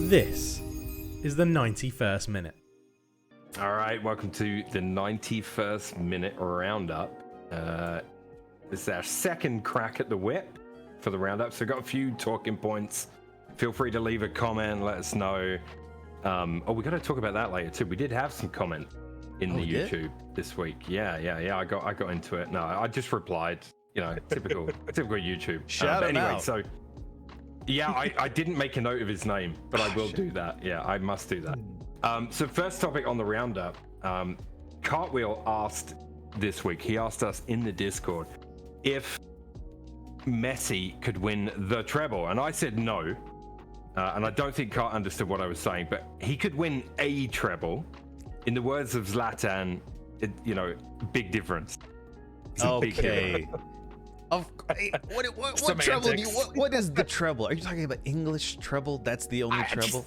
This is the 91st minute. All right, welcome to the 91st minute roundup. This is our second crack at the whip for the roundup. So, got a few talking points. Feel free to leave a comment, let us know. We got to talk about that later too. We did have some comment in the YouTube this week. Yeah. I got into it. No, I just replied. You know, typical YouTube. Shout him anyway, out. So yeah, I didn't make a note of his name, but I will do that. Yeah, I must do that. So first topic on the roundup, Cartwheel asked this week, he asked us in the Discord if Messi could win the treble, and I said no, and I don't think Cart understood what I was saying, but he could win a treble. In the words of Zlatan, big difference. It's a big difference. What treble? What is the treble? Are you talking about English treble? That's the only treble?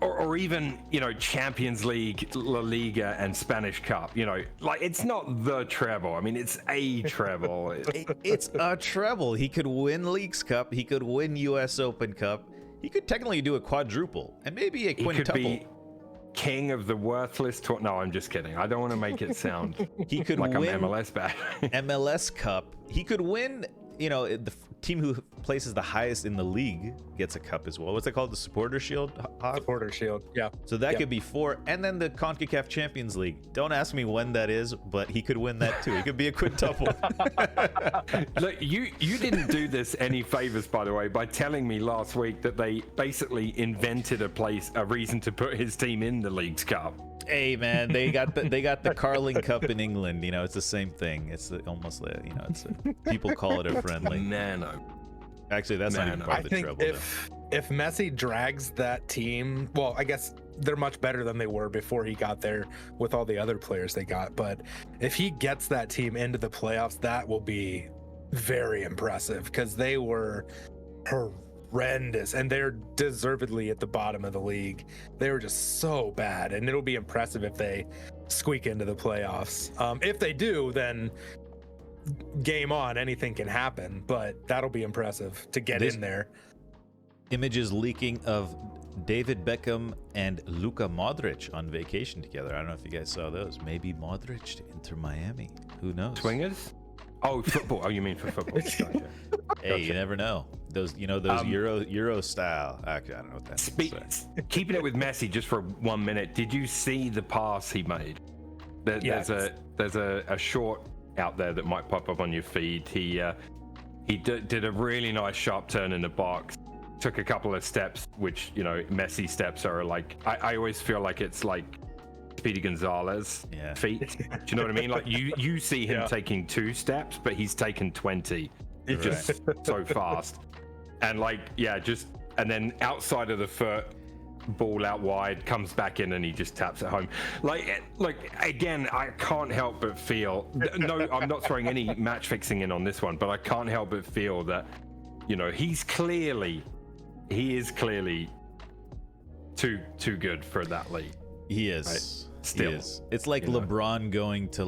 Or even, Champions League, La Liga, and Spanish Cup. It's not the treble. I mean, it's a treble. It's a treble. He could win Leagues Cup. He could win U.S. Open Cup. He could technically do a quadruple and maybe a quintuple. He could be king of the worthless tour. No, I'm just kidding. I don't want to make it sound he could like win I'm MLS bad. MLS Cup. He could win. The team who places the highest in the league gets a cup as well. What's it called? The Supporter Shield? Supporter Shield, yeah. So that could be 4. And then the CONCACAF Champions League. Don't ask me when that is, but he could win that too. He could be a quintuple. Look, you didn't do this any favors, by the way, by telling me last week that they basically invented a reason to put his team in the Leagues Cup. Hey man, they got the Carling Cup in England. It's the same thing. It's almost like people call it a friendly. Nano. Actually, that's not even part of the treble. If Messi drags that team, well, I guess they're much better than they were before he got there with all the other players they got. But if he gets that team into the playoffs, that will be very impressive because they were horrendous and they're deservedly at the bottom of the league. They were just so bad, and it'll be impressive if they squeak into the playoffs. If they do, then game on, anything can happen, but that'll be impressive to get in there. Images leaking of David Beckham and Luka Modric on vacation together. I don't know if you guys saw those. Maybe Modric to Inter Miami. Who knows? Swingers? Oh, football. Oh, you mean for football? Gotcha. Hey, you never know. Those Euro style. Actually, I don't know what that is. Keeping it with Messi just for 1 minute. Did you see the pass he made? There's a short out there that might pop up on your feed. He did a really nice sharp turn in the box. Took a couple of steps, which Messi steps are like. I always feel like it's like Speedy Gonzalez feet. Do you know what I mean? Like you see him taking 2 steps, but he's taken 20. Just so fast. And and then outside of the foot, ball out wide, comes back in, and he just taps it home. Like again, I can't help but feel. No, I'm not throwing any match fixing in on this one, but I can't help but feel that he is clearly too good for that league. He is. Right? Still, he is. It's like LeBron going to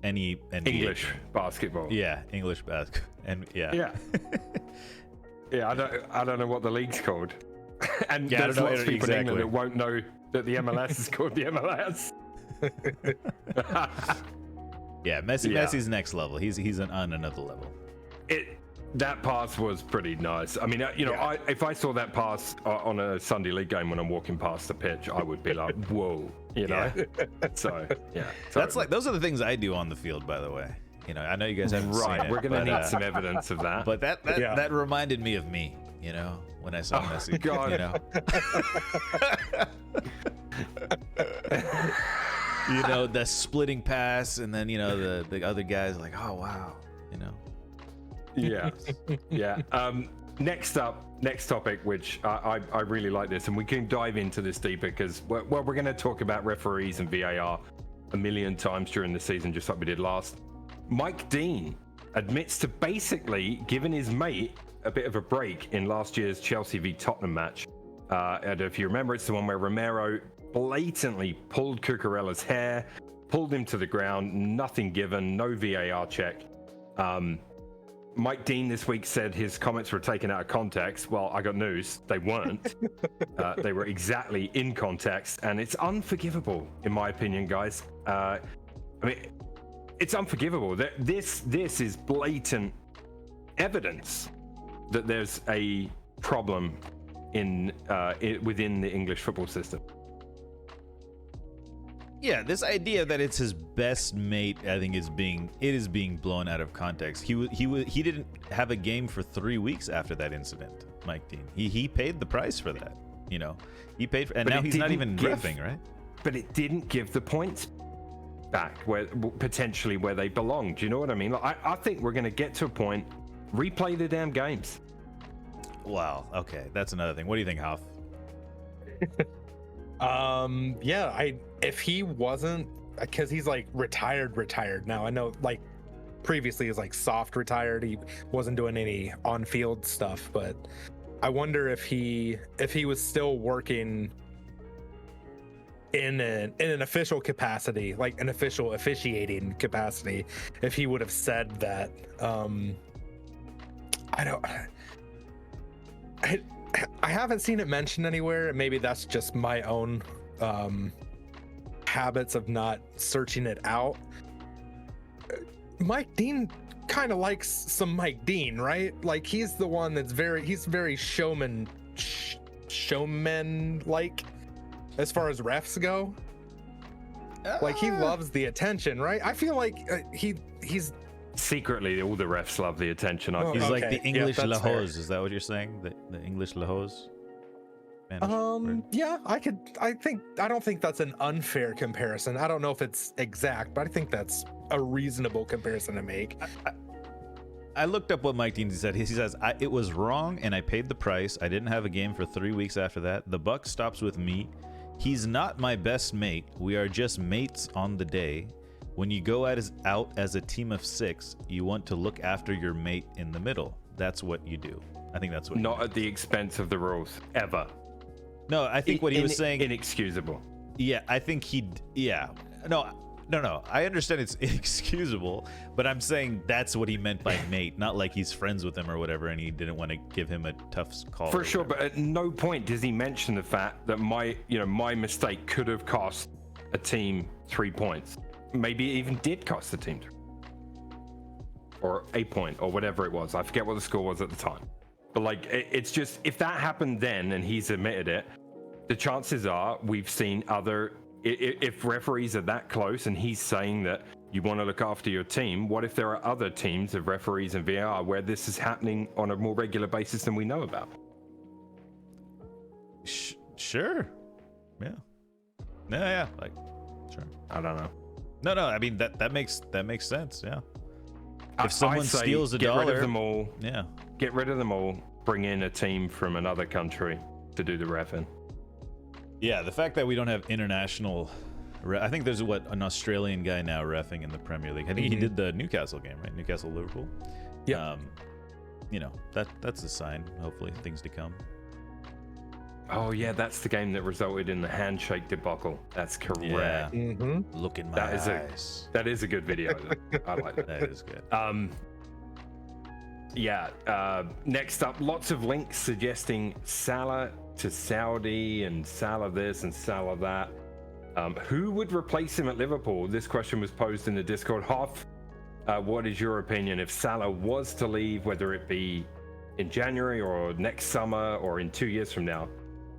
any NBA English basketball. Yeah, English basketball. And yeah. I don't know what the league's called. And there's lots of people in England that won't know that the MLS is called the MLS. Messi's next level. He's on another level. That pass was pretty nice. I mean, if I saw that pass on a Sunday league game when I'm walking past the pitch, I would be like, whoa, So those are the things I do on the field, by the way. I know you guys haven't seen it. We're gonna need some evidence of that. But that reminded me of me, when I saw Messi. God. The splitting pass, and then the other guys like, oh wow, Yeah. Next topic, which I really like this, and we can dive into this deeper because we're going to talk about referees and VAR a million times during the season, just like we did last. Mike Dean admits to basically giving his mate a bit of a break in last year's Chelsea v Tottenham match. And if you remember, it's the one where Romero blatantly pulled Cucurella's hair, pulled him to the ground, nothing given, no VAR check. Mike Dean this week said his comments were taken out of context. Well, I got news. They weren't. They were exactly in context, and it's unforgivable, in my opinion, guys. I mean, it's unforgivable. This is blatant evidence that there's a problem within the English football system. Yeah, this idea that it's his best mate, I think, is being blown out of context. He didn't have a game for 3 weeks after that incident, Mike Dean. He paid the price for that. You know, he paid for, and now he's not even reffing, right? But it didn't give the points back where they belong. Do you know what I mean? Like, I think we're going to get to a point. Replay the damn games. Wow. Okay, that's another thing. What do you think, Hoff? Yeah, if he wasn't, because he's like retired now. I know, like, previously he was like soft retired. He wasn't doing any on-field stuff, but I wonder if he was still working in an official capacity, like an official officiating capacity, if he would have said that. I haven't seen it mentioned anywhere. Maybe that's just my own habits of not searching it out. Mike Dean kind of likes some Mike Dean, right? Like, he's the one that's very showman like as far as refs go. Like, he loves the attention, right? I feel like he's secretly, all the refs love the attention. He's okay. like the English that's fair. Lahoz. Is that what you're saying? The English Lahoz? Yeah, I don't think that's an unfair comparison. I don't know if it's exact, but I think that's a reasonable comparison to make. I looked up what Mike Dean said. He says, it was wrong and I paid the price. I didn't have a game for 3 weeks after that. The buck stops with me. He's not my best mate. We are just mates on the day. When you go out as a team of 6, you want to look after your mate in the middle. That's what you do. I think that's what. Not at the expense of the rules, ever. No, I think what he was saying. Inexcusable. Yeah, I think yeah. No. I understand it's inexcusable, but I'm saying that's what he meant by mate, not like he's friends with him or whatever, and he didn't want to give him a tough call. For sure, but at no point does he mention the fact that my mistake could have cost a team 3 points. Maybe it even did cost the team 3, or a point, or whatever it was. I forget what the score was at the time. But like, it's just, if that happened then and he's admitted it, the chances are we've seen other. If referees are that close and he's saying that you want to look after your team, what if there are other teams of referees and VAR where this is happening on a more regular basis than we know about? Sure. Yeah. Yeah. Like, sure. I don't know. No. I mean that makes sense. Yeah. If someone I'd say steals a get dollar, rid of them all. Yeah. Get rid of them all. Bring in a team from another country to do the reffing. Yeah, the fact that we don't have international. I think there's an Australian guy now reffing in the Premier League. I think he did the Newcastle game, right? Newcastle Liverpool. Yeah. That's a sign. Hopefully, things to come. Oh yeah, that's the game that resulted in the handshake debacle. That's correct. Yeah. Mm-hmm. Look in my eyes. That is a good video. I like that. That is good. Next up, lots of links suggesting Salah to Saudi and Salah this and Salah that. Who would replace him at Liverpool? This question was posed in the Discord. Hoff, what is your opinion if Salah was to leave, whether it be in January or next summer or in 2 years from now?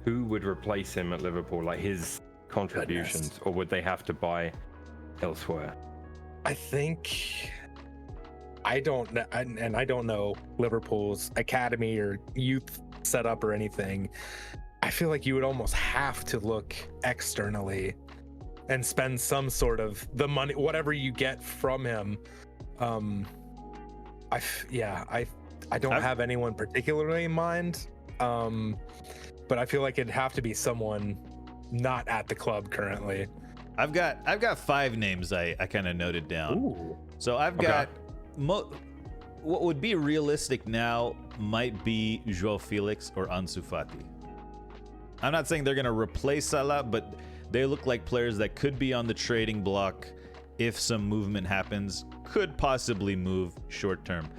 Who would replace him at Liverpool, like his contributions, or would they have to buy elsewhere? I think I don't know Liverpool's academy or youth setup or anything. I feel like you would almost have to look externally and spend some sort of the money, whatever you get from him. I don't have anyone particularly in mind, but I feel like it'd have to be someone not at the club currently. I've got 5 names I kind of noted down. Ooh. So I've got what would be realistic now might be João Felix or Ansu Fati. I'm not saying they're going to replace Salah, but they look like players that could be on the trading block if some movement happens, could possibly move short term.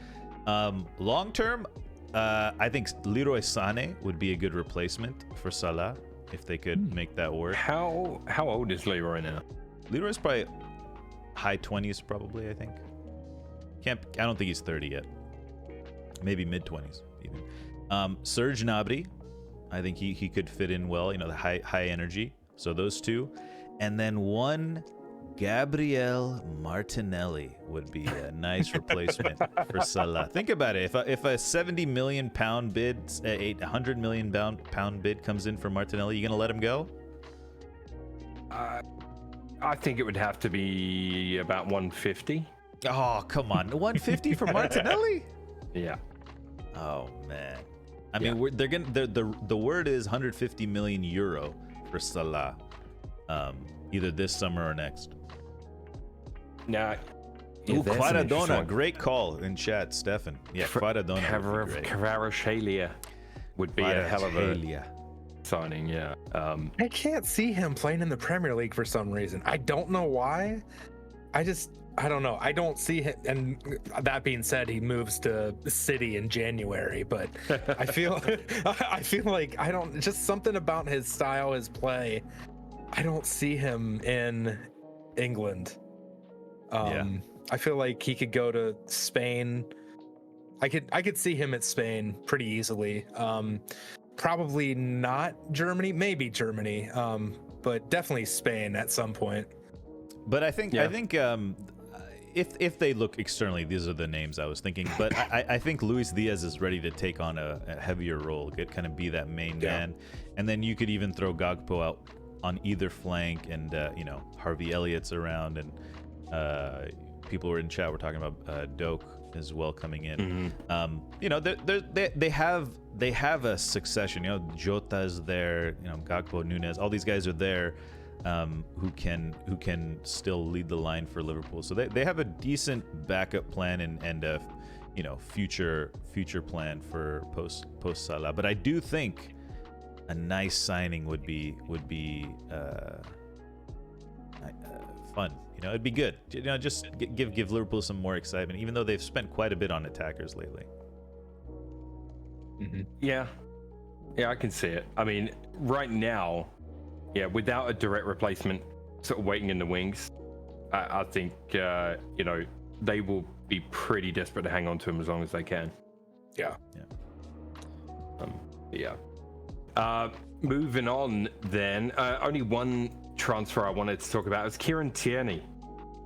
Long term, I think Leroy Sané would be a good replacement for Salah if they could make that work. How old is Leroy now? Leroy's probably high 20s, probably. I think. I don't think he's 30 yet. Maybe mid 20s even. Serge Gnabry, I think he could fit in well. You know, the high energy. So those two, and then one Gabriel Martinelli would be a nice replacement for Salah. Think about it. If a 70 million pound bid, 100 million pound bid comes in for Martinelli, you gonna let him go? I think it would have to be about 150. Oh, come on. 150 for Martinelli? Yeah. Oh man. I mean, the word is 150 million euro for Salah, either this summer or next. Now, Ooh, Kvaradona, great call in chat, Stefan. Yeah, Kvaradona. Kvaratskhelia would be a hell of a signing. Yeah. I can't see him playing in the Premier League for some reason. I don't know why. I don't know. I don't see him. And that being said, he moves to City in January. But I feel like just something about his style, his play. I don't see him in England. I feel like he could go to Spain. I could see him at Spain pretty easily. Probably not Germany, maybe Germany, but definitely Spain at some point. But I think if they look externally, these are the names I was thinking. But I think Luis Diaz is ready to take on a heavier role, kind of be that main man, and then you could even throw Gakpo out on either flank, and Harvey Elliott's around, and people were in chat were talking about Doak as well coming in. They have a succession. Jota's there, Gakpo, Nunes, all these guys are there, who can still lead the line for Liverpool. So they have a decent backup plan and a future plan for post Salah. But I do think a nice signing would be fun. It'd be good. Just give Liverpool some more excitement, even though they've spent quite a bit on attackers lately. Mm-hmm. Yeah, I can see it. I mean, right now, without a direct replacement, sort of waiting in the wings, I think they will be pretty desperate to hang on to him as long as they can. Yeah. Moving on then, only one transfer I wanted to talk about is Kieran Tierney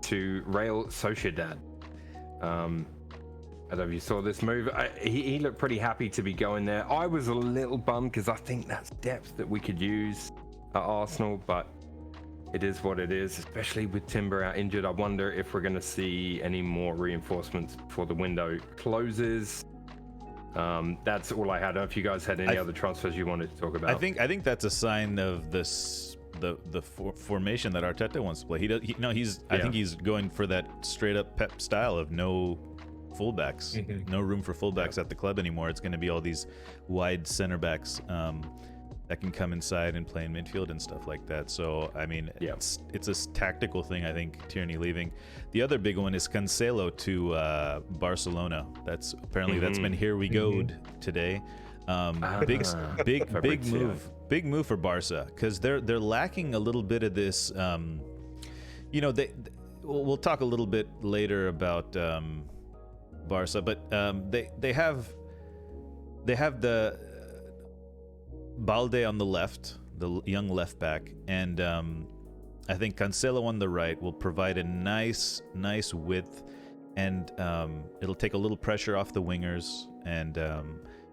to Real Sociedad. I don't know if you saw this move. He looked pretty happy to be going there. I was a little bummed because I think that's depth that we could use at Arsenal, but it is what it is, especially with Timber out injured. I wonder if we're going to see any more reinforcements before the window closes. That's all I had. I don't know if you guys had any other transfers you wanted to talk about. I think that's a sign of the formation that Arteta wants to play. I think he's going for that straight up Pep style of no fullbacks, no room for fullbacks at the club anymore. It's going to be all these wide center backs that can come inside and play in midfield and stuff like that. So I mean, it's a tactical thing. I think Tierney leaving. The other big one is Cancelo to Barcelona. That's been here we go today. Big move. Big move for Barca, because they're lacking a little bit of this. We'll talk a little bit later about Barca, but they have the Balde on the left, the young left back, and I think Cancelo on the right will provide a nice width, and it'll take a little pressure off the wingers, and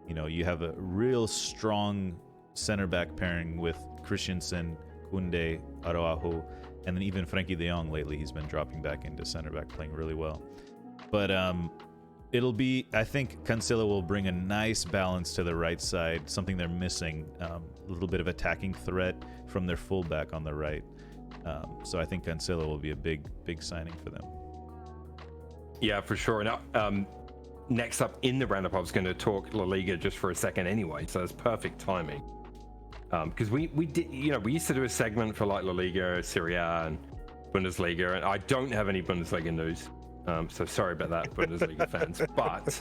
you have a real strong center back pairing with Christensen, Koundé, Araujo, and then even Frankie de Jong lately. He's been dropping back into center back, playing really well. But I think Cancelo will bring a nice balance to the right side, something they're missing, a little bit of attacking threat from their fullback on the right. So I think Cancelo will be a big signing for them. Yeah, for sure. Now, next up in the roundup, I was going to talk La Liga just for a second anyway, so it's perfect timing. Because we did, we used to do a segment for like La Liga, Serie A, and Bundesliga, and I don't have any Bundesliga news. So sorry about that, Bundesliga fans. But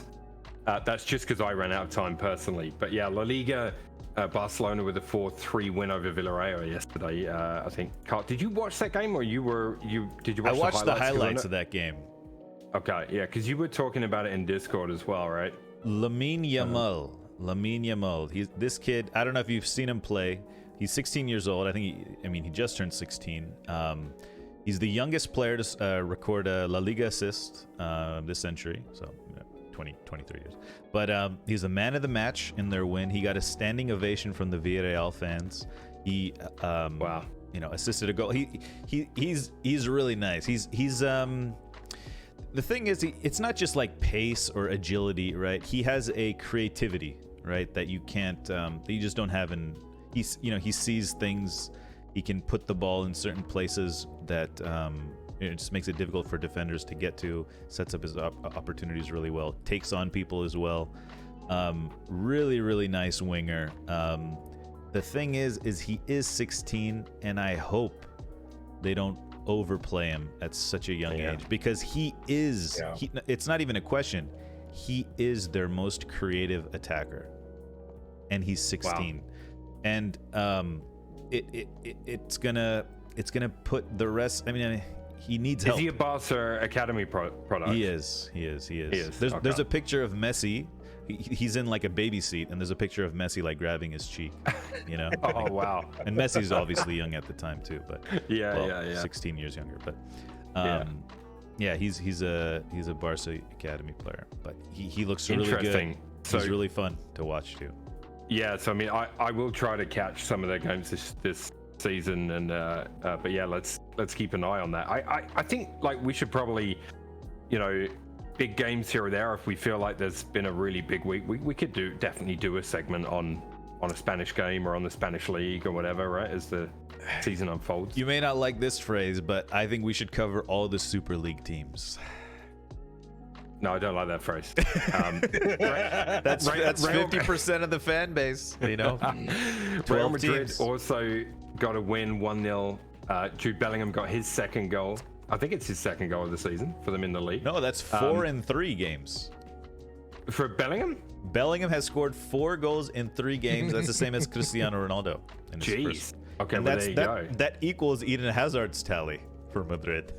That's just because I ran out of time personally. But yeah, La Liga, Barcelona with a 4-3 win over Villarreal yesterday. I think. Carl, did you watch that game, or did you watch? I watched the highlights of of that game. Okay, yeah, because you were talking about it in Discord as well, right? Lamine Yamal. This kid. I don't know if you've seen him play. He's 16 years old. I think he just turned 16. He's the youngest player to record a La Liga assist this century. So 23 years. But he's a man of the match in their win. He got a standing ovation from the Villarreal fans. He wow. Assisted a goal. He's really nice. He's the thing is, it's not just like pace or agility, right? He has a creativity, right, that you can't, that you just don't have in. He sees things. He can put the ball in certain places that it just makes it difficult for defenders to get to. Sets up his opportunities really well. Takes on people as well. Really, really nice winger. The thing is he is 16, and I hope they don't overplay him at such a young age, because he is. It's not even a question. He is their most creative attacker, and he's 16. Wow. And it's gonna put the rest. I mean, he needs help. Is he a Barca Academy product? He is. There's a picture of Messi. He's in like a baby seat, and there's a picture of Messi like grabbing his cheek. Oh wow. And Messi's obviously young at the time too, but 16 years younger. But he's a Barca Academy player, but he looks really good. He's really fun to watch too. Yeah, so I mean, I will try to catch some of their games this season, and but yeah, let's keep an eye on that. I think like we should probably, big games here or there. If we feel like there's been a really big week, we could definitely do a segment on a Spanish game or on the Spanish league or whatever, right? As the season unfolds. You may not like this phrase, but I think we should cover all the Super League teams. No, I don't like that phrase. That's 50% of the fan base, Real Madrid teams. Also got a win 1-0. Jude Bellingham got his second goal. I think it's his second goal of the season for them in the league. No, that's 4 in 3 games. For Bellingham? Bellingham has scored 4 goals in 3 games. That's the same as Cristiano Ronaldo. Jeez. Okay, and well, there you go. That equals Eden Hazard's tally for Madrid.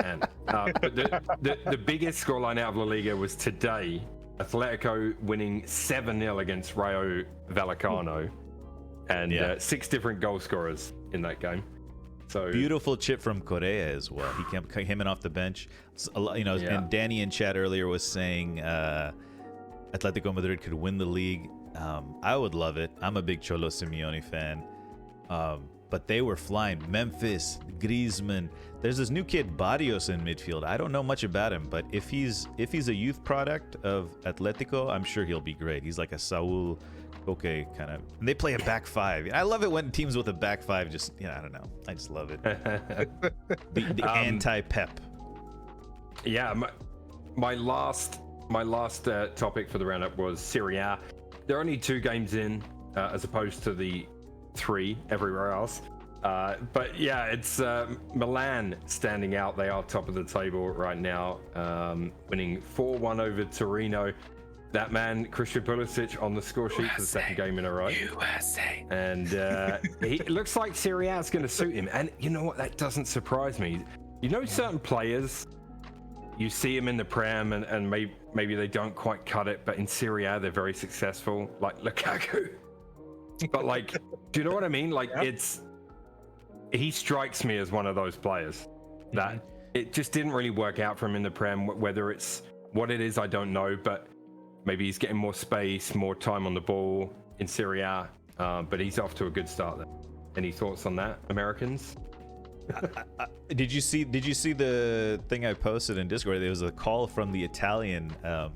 And but the biggest scoreline out of La Liga was today. Atletico winning 7-0 against Rayo Vallecano, and 6 different goal scorers in that game. So beautiful chip from Correa as well. He came in off the bench. And Danny in chat earlier was saying Atletico Madrid could win the league. I would love it. I'm a big Cholo Simeone fan. But they were flying. Memphis, Griezmann. There's this new kid Barrios in midfield. I don't know much about him, but if he's a youth product of Atletico, I'm sure he'll be great. He's like a Saul Koke kind of. And they play a back 5. I love it when teams with a back 5 just, I don't know. I just love it. the anti-Pep. Yeah, my last topic for the roundup was Serie A. There are only 2 games in, as opposed to the 3 everywhere else. But yeah, it's Milan standing out. They are top of the table right now, winning 4-1 over Torino. That man, Christian Pulisic, on the score sheet for the second game in a row. USA. And it looks like Serie A is going to suit him. And you know what? That doesn't surprise me. Certain players, you see them in the Prem and maybe they don't quite cut it, but in Serie A, they're very successful, like Lukaku. But like, do you know what I mean? Like, he strikes me as one of those players that it just didn't really work out for him in the Prem. Whether it's what it is, I don't know, but maybe he's getting more space, more time on the ball in Serie A. But he's off to a good start there. Any thoughts on that, Americans? Did you see the thing I posted in Discord? There was a call from the Italian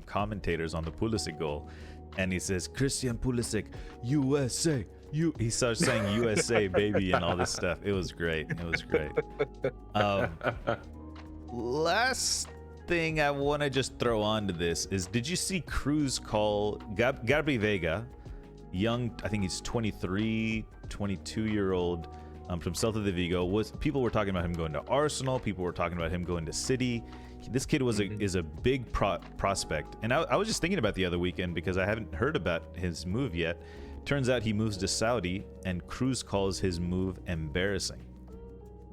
commentators on the Pulisic goal. And he says, Christian Pulisic, USA. He starts saying USA, baby, and all this stuff. It was great. Last thing I want to just throw onto this is, did you see Cruz call Gabri Vega, young, I think he's 23, 22-year-old from Celta de Vigo. People were talking about him going to Arsenal. People were talking about him going to City. This kid was is a big prospect, and I was just thinking about the other weekend because I haven't heard about his move yet. Turns out he moves to Saudi, and Cruz calls his move embarrassing.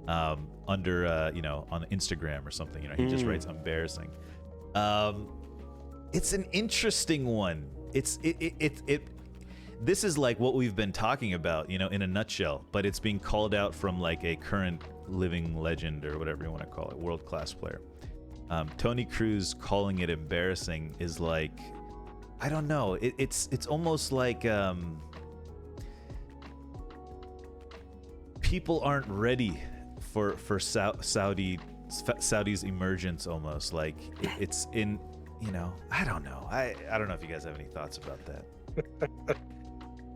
Under on Instagram or something, he just writes embarrassing. It's an interesting one. This is like what we've been talking about, in a nutshell, but it's being called out from like a current living legend or whatever you want to call it, world-class player. Tony Cruz calling it embarrassing is like, I don't know. It's almost like people aren't ready for Saudi's emergence. Almost like it's in, I don't know. I don't know if you guys have any thoughts about that.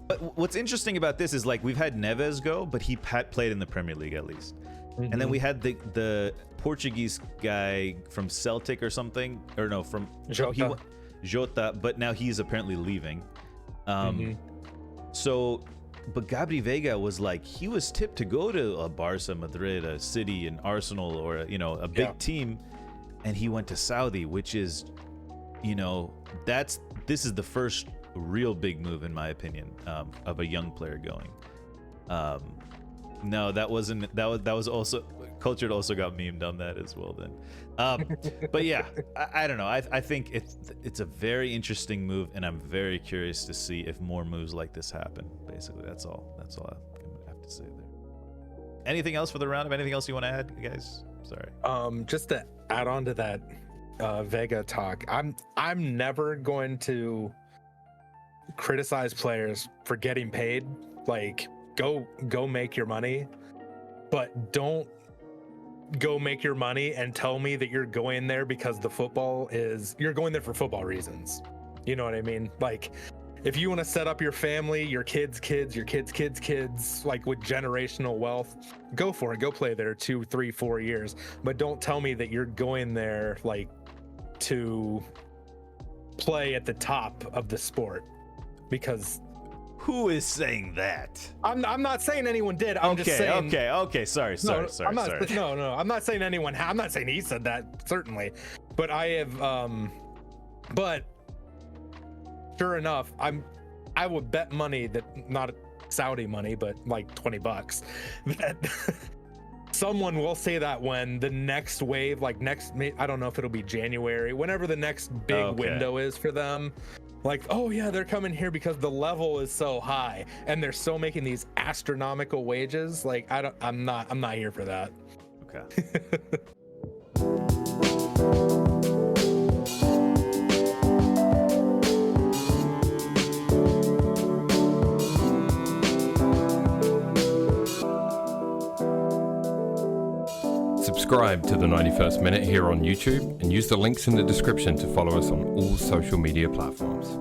But what's interesting about this is like we've had Neves go, but he played in the Premier League at least. And then we had the Portuguese guy from Celtic or something, or no, from Jota, but now he's apparently leaving. So, but Gabri Veiga was like, he was tipped to go to a Barca, Madrid, a City, an Arsenal, or a big team, and he went to Saudi, which is, this is the first real big move in my opinion, of a young player going. No, that was also Cultured also got memed on that as well then. But yeah, I don't know. I think it's a very interesting move, and I'm very curious to see if more moves like this happen. Basically, that's all I have to say there. Anything else for the roundup? Anything else you want to add, guys? Sorry. Just to add on to that Vega talk, I'm never going to criticize players for getting paid. Like, go make your money, but don't go make your money and tell me that you're going there because you're going there for football reasons. You know what I mean? Like, if you want to set up your family, your kids, your kids, like with generational wealth, go for it. Go play there 2, 3, 4 years. But don't tell me that you're going there like to play at the top of the sport, because who is saying that? I'm not saying anyone did. I'm just saying. Okay. Sorry. I'm not saying anyone. I'm not saying he said that, certainly, but I have. But sure enough, I would bet money that, not Saudi money, but like $20, that someone will say that when the next wave, like I don't know if it'll be January, whenever the next big window is for them. Like, oh yeah, they're coming here because the level is so high and they're still making these astronomical wages. Like, I'm not here for that. Okay. Subscribe to the 91st Minute here on YouTube and use the links in the description to follow us on all social media platforms.